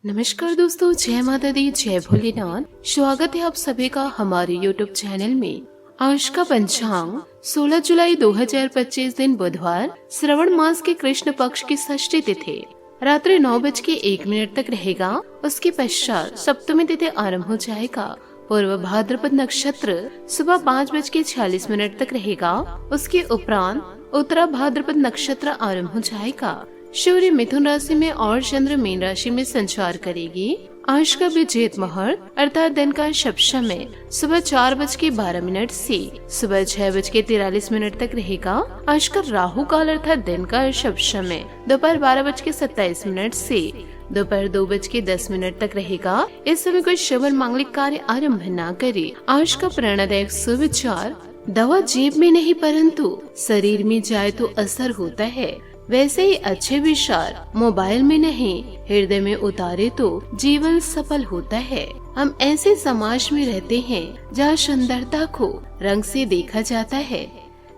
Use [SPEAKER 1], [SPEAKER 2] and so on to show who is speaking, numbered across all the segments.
[SPEAKER 1] नमस्कार दोस्तों, जय माता दी, जय भोलेनाथ। स्वागत है आप सभी का हमारे YouTube चैनल में। आज का पंचांग 16 जुलाई 2025 दिन बुधवार, श्रवण मास के कृष्ण पक्ष की षष्ठी तिथि रात्रि 9:01 तक रहेगा। उसके पश्चात सप्तमी तिथि आरंभ हो जाएगा। पूर्व भाद्रपद नक्षत्र सुबह 5:46 तक रहेगा। उसके उपरांत उत्तरा भाद्रपद नक्षत्र आरंभ हो जाएगा। सूर्य मिथुन राशि में और चंद्र मीन राशि में संचार करेगी। आज का विजेत मुहूर्त अर्थात दिन का शुभ समय सुबह 4:12 से सुबह 6:43 तक रहेगा। आज का राहु काल अर्थात दिन का शुभ समय दोपहर 12:27 से दोपहर 2:10 तक रहेगा। इस समय कोई शुभ मांगलिक कार्य आरंभ न करे। आज का प्रेरणादायक सुविचार, दवा जेब में नहीं परंतु शरीर में जाए तो असर होता है, वैसे ही अच्छे विचार मोबाइल में नहीं हृदय में उतारे तो जीवन सफल होता है। हम ऐसे समाज में रहते हैं जहाँ सुंदरता को रंग से देखा जाता है,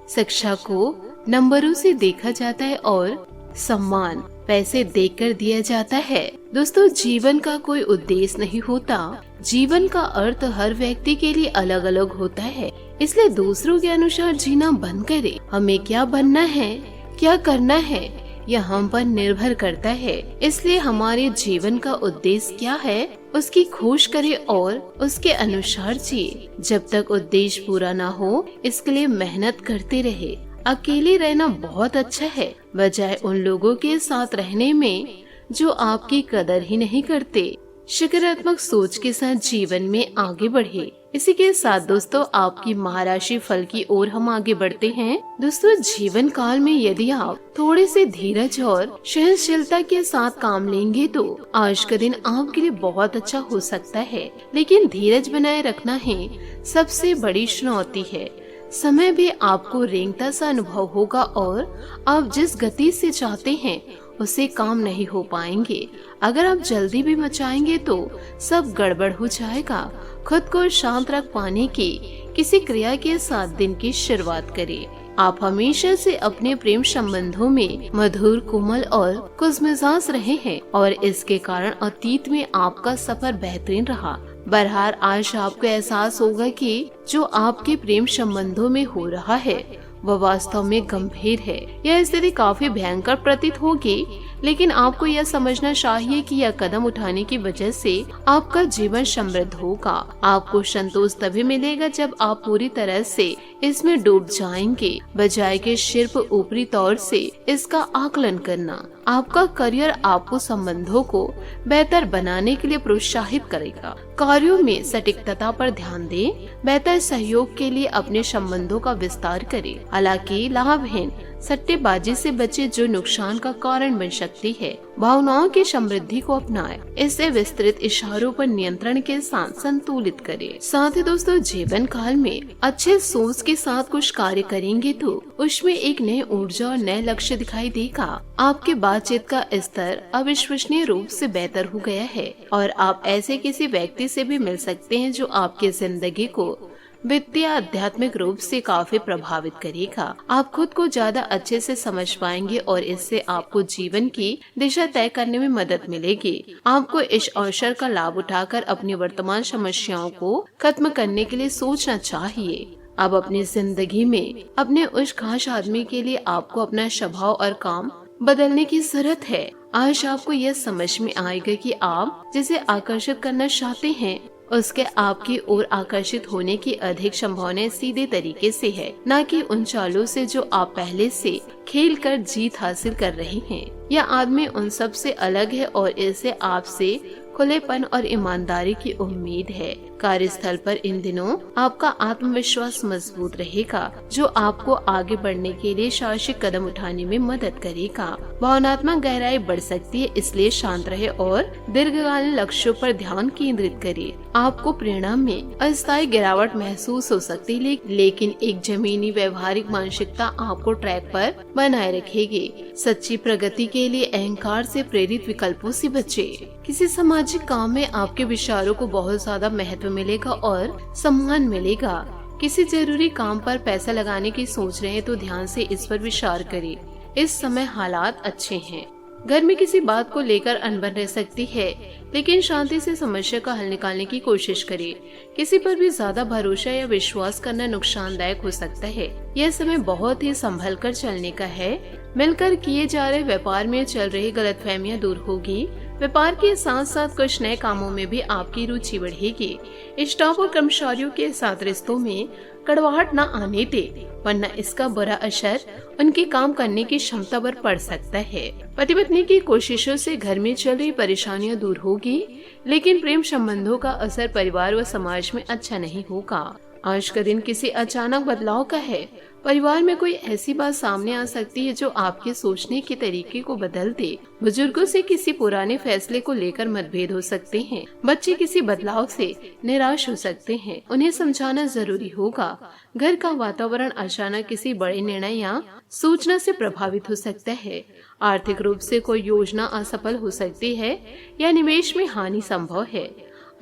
[SPEAKER 1] शिक्षा को नंबरों से देखा जाता है और सम्मान पैसे देकर दिया जाता है। दोस्तों, जीवन का कोई उद्देश्य नहीं होता। जीवन का अर्थ हर व्यक्ति के लिए अलग अलग होता है, इसलिए दूसरों के अनुसार जीना बंद करें। हमें क्या बनना है, क्या करना है, यह हम पर निर्भर करता है। इसलिए हमारे जीवन का उद्देश्य क्या है, उसकी खोज करें और उसके अनुसार जिए। जब तक उद्देश्य पूरा ना हो, इसके लिए मेहनत करते रहे। अकेले रहना बहुत अच्छा है, बजाय उन लोगों के साथ रहने में जो आपकी कदर ही नहीं करते। सकारात्मक सोच के साथ जीवन में आगे बढ़े। इसी के साथ दोस्तों, आपकी महाराशि फल की ओर हम आगे बढ़ते हैं। दोस्तों, जीवन काल में यदि आप थोड़े से धीरज और सहनशीलता के साथ काम लेंगे तो आज का दिन आपके लिए बहुत अच्छा हो सकता है। लेकिन धीरज बनाए रखना ही सबसे बड़ी चुनौती है। समय भी आपको रेंगता सा अनुभव होगा और आप जिस गति से चाहते हैं उसे काम नहीं हो पाएंगे। अगर आप जल्दी भी मचाएंगे तो सब गड़बड़ हो जाएगा। खुद को शांत रख पाने की किसी क्रिया के साथ दिन की शुरुआत करें। आप हमेशा से अपने प्रेम संबंधों में मधुर, कोमल और खुशमिजाज रहे हैं और इसके कारण अतीत में आपका सफर बेहतरीन रहा। बहरहाल आज आपको एहसास होगा कि जो आपके प्रेम संबंधों में हो रहा है वह वास्तव में गंभीर है। यह स्थिति काफी भयंकर प्रतीत होगी, लेकिन आपको यह समझना चाहिए कि यह कदम उठाने की वजह से आपका जीवन समृद्ध होगा। आपको संतोष तभी मिलेगा जब आप पूरी तरह से इसमें डूब जाएंगे, बजाय के सिर्फ ऊपरी तौर से इसका आकलन करना। आपका करियर आपको संबंधों को बेहतर बनाने के लिए प्रोत्साहित करेगा। कार्यों में सटीकता पर ध्यान दें। बेहतर सहयोग के लिए अपने संबंधों का विस्तार करें। हालांकि लाभहीन सट्टेबाजी से बचे जो नुकसान का कारण बन सकती है। भावनाओं की समृद्धि को अपनाएं। इससे विस्तृत इशारों पर नियंत्रण के साथ संतुलित करें। साथ ही दोस्तों, जीवन काल में अच्छे सोच के साथ कुछ कार्य करेंगे तो उसमें एक नई ऊर्जा और नए लक्ष्य दिखाई देगा। आपके बातचीत का स्तर अविश्वसनीय रूप से बेहतर हो गया है और आप ऐसे किसी व्यक्ति से भी मिल सकते हैं जो आपकी जिंदगी को वित्तीय आध्यात्मिक रूप से काफी प्रभावित करेगा। आप खुद को ज्यादा अच्छे से समझ पाएंगे और इससे आपको जीवन की दिशा तय करने में मदद मिलेगी। आपको इस अवसर का लाभ उठाकर अपनी वर्तमान समस्याओं को खत्म करने के लिए सोचना चाहिए। अब अपनी जिंदगी में अपने उस खास आदमी के लिए आपको अपना स्वभाव और काम बदलने की जरूरत है। आज आपको यह समझ में आएगा कि आप जिसे आकर्षित करना चाहते हैं उसके आपकी ओर आकर्षित होने की अधिक संभावना सीधे तरीके से है, न कि उन चालों से जो आप पहले से खेल कर जीत हासिल कर रहे हैं। यह आदमी उन सब से अलग है और इसे आपसे खुलेपन और ईमानदारी की उम्मीद है। कार्यस्थल पर इन दिनों आपका आत्मविश्वास मजबूत रहेगा, जो आपको आगे बढ़ने के लिए साहसिक कदम उठाने में मदद करेगा। भावनात्मक गहराई बढ़ सकती है, इसलिए शांत रहे और दीर्घकालीन लक्ष्यों पर ध्यान केंद्रित करें। आपको प्रेरणा में अस्थायी गिरावट महसूस हो सकती है, लेकिन एक जमीनी व्यवहारिक मानसिकता आपको ट्रैक पर बनाए रखेगी। सच्ची प्रगति के लिए अहंकार से प्रेरित विकल्पों से बचें। किसी सामाजिक काम में आपके विचारों को बहुत ज्यादा महत्व मिलेगा और सम्मान मिलेगा। किसी जरूरी काम पर पैसा लगाने की सोच रहे हैं तो ध्यान से इस पर विचार करें। इस समय हालात अच्छे हैं। घर में किसी बात को लेकर अनबन रह सकती है, लेकिन शांति से समस्या का हल निकालने की कोशिश करें। किसी पर भी ज्यादा भरोसा या विश्वास करना नुकसानदायक हो सकता है। यह समय बहुत ही संभल कर चलने का है। मिलकर किए जा रहे व्यापार में चल रही गलतफहमियां दूर होगी। व्यापार के साथ साथ कुछ नए कामों में भी आपकी रुचि बढ़ेगी। स्टाफ और कर्मचारियों के साथ रिश्तों में कड़वाहट न आने दे, वरना इसका बुरा असर उनकी काम करने की क्षमता पर पड़ सकता है। पति पत्नी की कोशिशों से घर में चल रही परेशानियां दूर होगी, लेकिन प्रेम संबंधों का असर परिवार व समाज में अच्छा नहीं होगा। आज का दिन किसी अचानक बदलाव का है। परिवार में कोई ऐसी बात सामने आ सकती है जो आपके सोचने के तरीके को बदल दे। बुजुर्गों से किसी पुराने फैसले को लेकर मतभेद हो सकते हैं। बच्चे किसी बदलाव से निराश हो सकते हैं, उन्हें समझाना जरूरी होगा। घर का वातावरण अचानक किसी बड़े निर्णय या सूचना से प्रभावित हो सकता है। आर्थिक रूप से कोई योजना असफल हो सकती है या निवेश में हानि संभव है।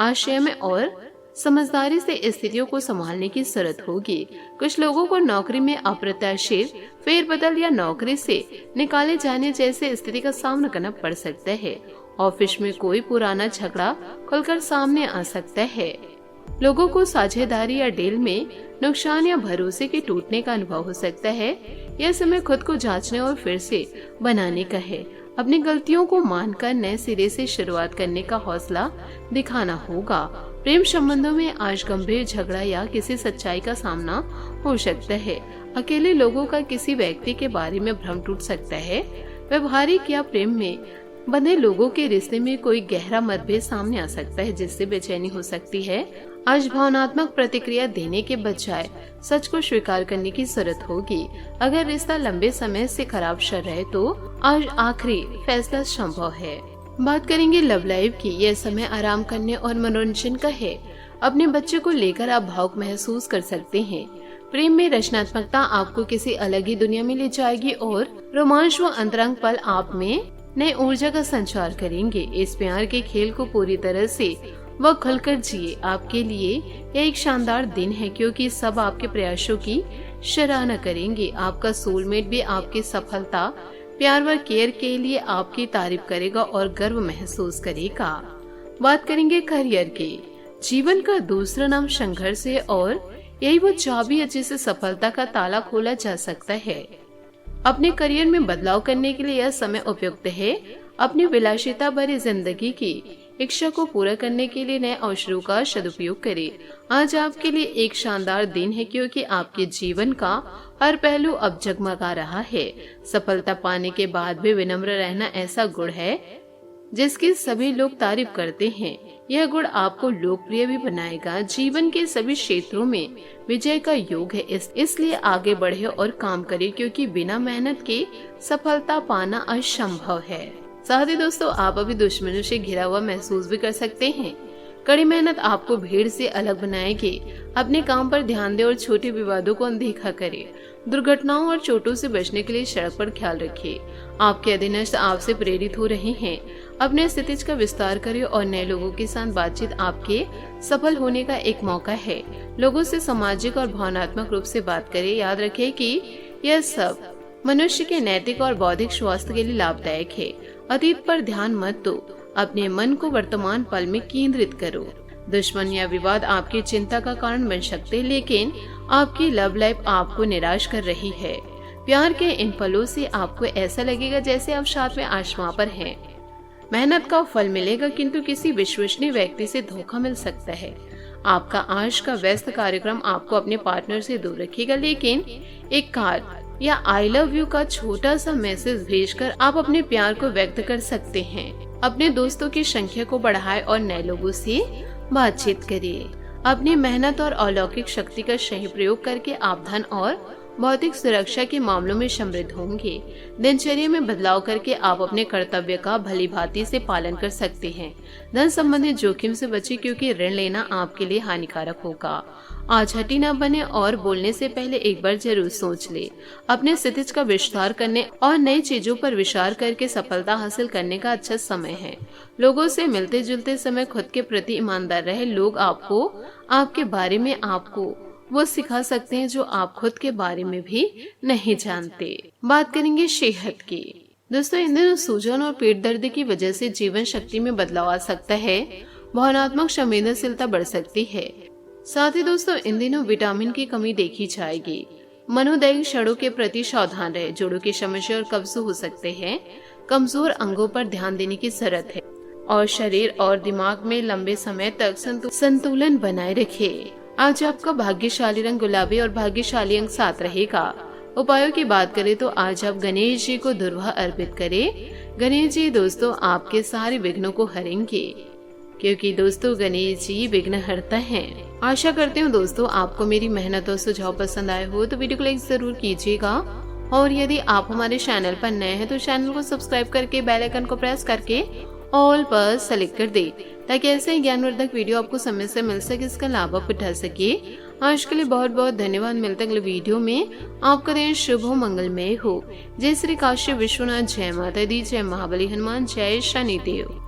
[SPEAKER 1] आशय में और समझदारी से स्थितियों को संभालने की जरूरत होगी। कुछ लोगों को नौकरी में अप्रत्याशित फेरबदल या नौकरी से निकाले जाने जैसे स्थिति का सामना करना पड़ सकता है। ऑफिस में कोई पुराना झगड़ा खुलकर सामने आ सकता है। लोगों को साझेदारी या डील में नुकसान या भरोसे के टूटने का अनुभव हो सकता है। यह समय खुद को जांचने और फिर से बनाने का है। अपनी गलतियों को मानकर नए सिरे से शुरुआत करने का हौसला दिखाना होगा। प्रेम संबंधों में आज गंभीर झगड़ा या किसी सच्चाई का सामना हो सकता है। अकेले लोगों का किसी व्यक्ति के बारे में भ्रम टूट सकता है। व्यवहारिक या प्रेम में बंधे लोगों के रिश्ते में कोई गहरा मतभेद सामने आ सकता है, जिससे बेचैनी हो सकती है। आज भावनात्मक प्रतिक्रिया देने के बजाय सच को स्वीकार करने की जरूरत होगी। अगर रिश्ता लंबे समय से खराब चल रहा है तो आज आखिरी फैसला संभव है। बात करेंगे लव लाइफ की। यह समय आराम करने और मनोरंजन का है। अपने बच्चे को लेकर आप भावुक महसूस कर सकते हैं। प्रेम में रचनात्मकता आपको किसी अलग ही दुनिया में ले जाएगी और रोमांच व अंतरंग पल आप में नई ऊर्जा का संचार करेंगे। इस प्यार के खेल को पूरी तरह से वह खुलकर जिए। आपके लिए यह एक शानदार दिन है, क्योंकि सब आपके प्रयासों की सराहना करेंगे। आपका सोलमेट भी आपकी सफलता, प्यार व केयर के लिए आपकी तारीफ करेगा और गर्व महसूस करेगा। बात करेंगे करियर की। जीवन का दूसरा नाम संघर्ष है और यही वो चाबी है जिससे सफलता का ताला खोला जा सकता है। अपने करियर में बदलाव करने के लिए यह समय उपयुक्त है। अपनी विलासिता भरी जिंदगी की इच्छा को पूरा करने के लिए नए अवसरों का सदुपयोग करें। आज आपके लिए एक शानदार दिन है, क्योंकि आपके जीवन का हर पहलू अब जगमगा रहा है। सफलता पाने के बाद भी विनम्र रहना ऐसा गुण है जिसकी सभी लोग तारीफ करते हैं। यह गुण आपको लोकप्रिय भी बनाएगा। जीवन के सभी क्षेत्रों में विजय का योग है, इसलिए आगे बढ़े और काम करें, क्योंकि बिना मेहनत के सफलता पाना असंभव है। साथ ही दोस्तों, आप अभी दुश्मनों से घिरा हुआ महसूस भी कर सकते हैं। कड़ी मेहनत आपको भीड़ से अलग बनाएगी। अपने काम पर ध्यान दें और छोटे विवादों को अनदेखा करें। दुर्घटनाओं और चोटों से बचने के लिए सड़क पर ख्याल रखिए। आपके अधीनस्थ आपसे प्रेरित हो रहे हैं। अपने स्थिति का विस्तार करें और नए लोगों के साथ बातचीत आपके सफल होने का एक मौका है। लोगों से सामाजिक और भावनात्मक रूप से बात करें। याद रखें कि यह सब मनुष्य के नैतिक और बौद्धिक स्वास्थ्य के लिए लाभदायक है। अतीत पर ध्यान मत दो, अपने मन को वर्तमान पल में केंद्रित करो। दुश्मन या विवाद आपकी चिंता का कारण बन सकते, लेकिन आपकी लव लाइफ आपको निराश कर रही है। प्यार के इन पलों से आपको ऐसा लगेगा जैसे आप साथ में आसमां पर हैं। मेहनत का फल मिलेगा, किंतु किसी विश्वसनीय व्यक्ति से धोखा मिल सकता है। आपका आज का व्यस्त कार्यक्रम आपको अपने पार्टनर से दूर रखेगा, लेकिन एक कार्ड या आई लव यू का छोटा सा मैसेज भेजकर आप अपने प्यार को व्यक्त कर सकते हैं। अपने दोस्तों की संख्या को बढ़ाएं और नए लोगों से बातचीत करिए। अपनी मेहनत और अलौकिक शक्ति का सही प्रयोग करके आप धन और भौतिक सुरक्षा के मामलों में समृद्ध होंगे। दिनचर्या में बदलाव करके आप अपने कर्तव्य का भलीभांति से पालन कर सकते हैं। धन संबंधित जोखिम से बचें, क्योंकि ऋण लेना आपके लिए हानिकारक होगा। आज हठी न बने और बोलने से पहले एक बार जरूर सोच ले। अपने स्थिति का विस्तार करने और नई चीजों पर विचार करके सफलता हासिल करने का अच्छा समय है। लोगों से मिलते जुलते समय खुद के प्रति ईमानदार रहे। लोग आपको आपके बारे में आपको वो सिखा सकते हैं जो आप खुद के बारे में भी नहीं जानते। बात करेंगे सेहत की। दोस्तों इन दिनों सूजन और पेट दर्द की वजह से जीवन शक्ति में बदलाव आ सकता है, भावनात्मक संवेदनशीलता बढ़ सकती है। साथ ही दोस्तों इन दिनों विटामिन की कमी देखी जाएगी। मनोदैहिक क्षणों के प्रति सावधान रहे। जोड़ों की समस्या और कब्ज हो सकते हैं। कमजोर अंगों पर ध्यान देने की जरूरत है और शरीर और दिमाग में लंबे समय तक संतुलन बनाए रखें। आज आपका भाग्यशाली रंग गुलाबी और भाग्यशाली अंक 7 रहेगा। उपायों की बात करें तो आज आप गणेश जी को दुर्वा अर्पित करें। गणेश जी दोस्तों आपके सारे विघ्नों को हरेंगे, क्योंकि दोस्तों गणेश जी विघ्न हरता हैं। आशा करते हूँ दोस्तों आपको मेरी मेहनत और सुझाव पसंद आए हो तो वीडियो को लाइक जरूर कीजिएगा और यदि आप हमारे चैनल पर नए हैं तो चैनल को सब्सक्राइब करके बेल आइकन को प्रेस करके ऑल पर सेलेक्ट कर दे, ताकि ऐसे ज्ञानवर्धक वीडियो आपको समय से मिल सके, इसका लाभ आप उठा सके। आज के लिए बहुत बहुत धन्यवाद। मिलते हैं अगले वीडियो में। आपका दिन शुभ हो, मंगलमय हो। जय श्री काशी विश्वनाथ, जय माता दी, जय महाबली हनुमान, जय शनिदेव।